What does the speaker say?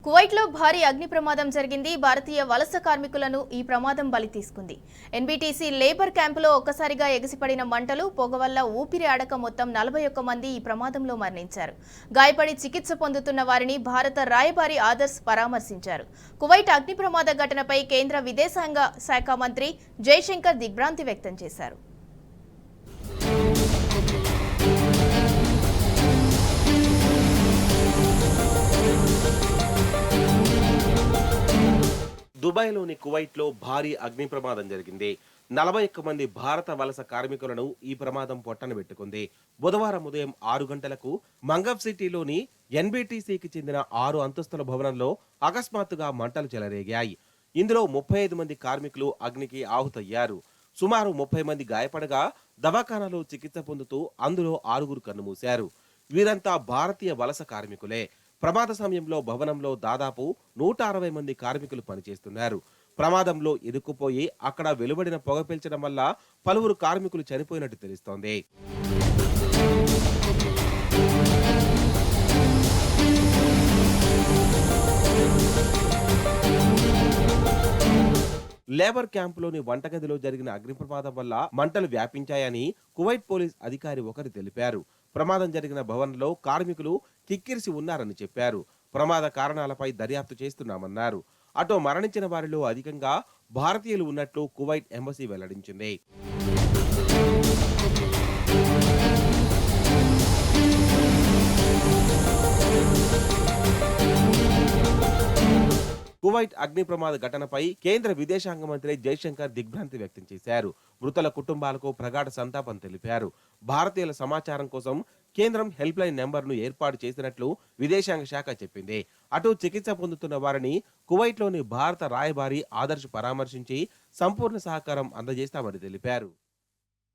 కువైట్లో భారీ అగ్ని ప్రమాదం జరిగింది. భారతీయ వలస కార్మికులను ఈ ప్రమాదం బలి తీసుకుంది. ఎన్బీటీసీ లేబర్ క్యాంపులో ఒక్కసారిగా ఎగిసిపడిన మంటలు, పొగ వల్ల ఊపిరి ఆడక మొత్తం 41 మంది ఈ ప్రమాదంలో మరణించారు. గాయపడి చికిత్స పొందుతున్న వారిని భారత రాయబారి ఆదర్శ్ పరామర్శించారు. కువైట్ అగ్ని ప్రమాద ఘటనపై కేంద్ర విదేశాంగ శాఖ మంత్రి జైశంకర్ దిగ్భ్రాంతి వ్యక్తం చేశారు. దుబాయ్లోని కువైట్లో భారీ అగ్ని ప్రమాదం జరిగింది. 41 మంది భారత వలస కార్మికులను ఈ ప్రమాదం పొట్టన పెట్టుకుంది. బుధవారం ఉదయం 6 గంటలకు మంగఫ్ సిటీలోని ఎన్బీటీసీకి చెందిన 6 అంతస్తుల భవనంలో అకస్మాత్తుగా మంటలు చెలరేగాయి. ఇందులో 35 మంది కార్మికులు అగ్నికి ఆహుతయ్యారు. సుమారు 30 మంది గాయపడగా దవాఖానాలో చికిత్స పొందుతూ అందులో 6 కన్నుమూశారు. వీరంతా భారతీయ వలస కార్మికులే. ప్రమాద సమయంలో భవనంలో దాదాపు 160 మంది కార్మికులు పనిచేస్తున్నారు. ప్రమాదంలో ఇరుక్కుపోయి అక్కడ వెలువడిన పొగ పీల్చడం వల్ల పలువురు కార్మికులు చనిపోయినట్టు తెలుస్తోంది. లేబర్ క్యాంపులోని వంటగదిలో జరిగిన అగ్ని ప్రమాదం వల్ల మంటలు వ్యాపించాయని కువైట్ పోలీస్ అధికారి ఒకరు తెలిపారు. ప్రమాదం జరిగిన భవనంలో కార్మికులు కిక్కిరిసి ఉన్నారని చెప్పారు. ప్రమాద కారణాలపై దర్యాప్తు చేస్తున్నామన్నారు. అటు మరణించిన వారిలో అధికంగా భారతీయులు ఉన్నట్లు కువైట్ ఎంబసీ వెల్లడించింది. కువైట్ అగ్ని ప్రమాద ఘటనపై కేంద్ర విదేశాంగ మంత్రి జైశంకర్ దిగ్భ్రాంతి వ్యక్తం చేశారు. మృతుల కుటుంబాలకు ప్రగాఢ సంతాపం తెలిపారు. భారతీయుల సమాచారం కోసం కేంద్రం హెల్ప్ లైన్ నెంబర్ను ఏర్పాటు చేసినట్లు విదేశాంగ శాఖ చెప్పింది. అటు చికిత్స పొందుతున్న వారిని కువైట్లోని భారత రాయబారి ఆదర్శ్ పరామర్శించి సంపూర్ణ సహకారం అందజేస్తామని తెలిపారు.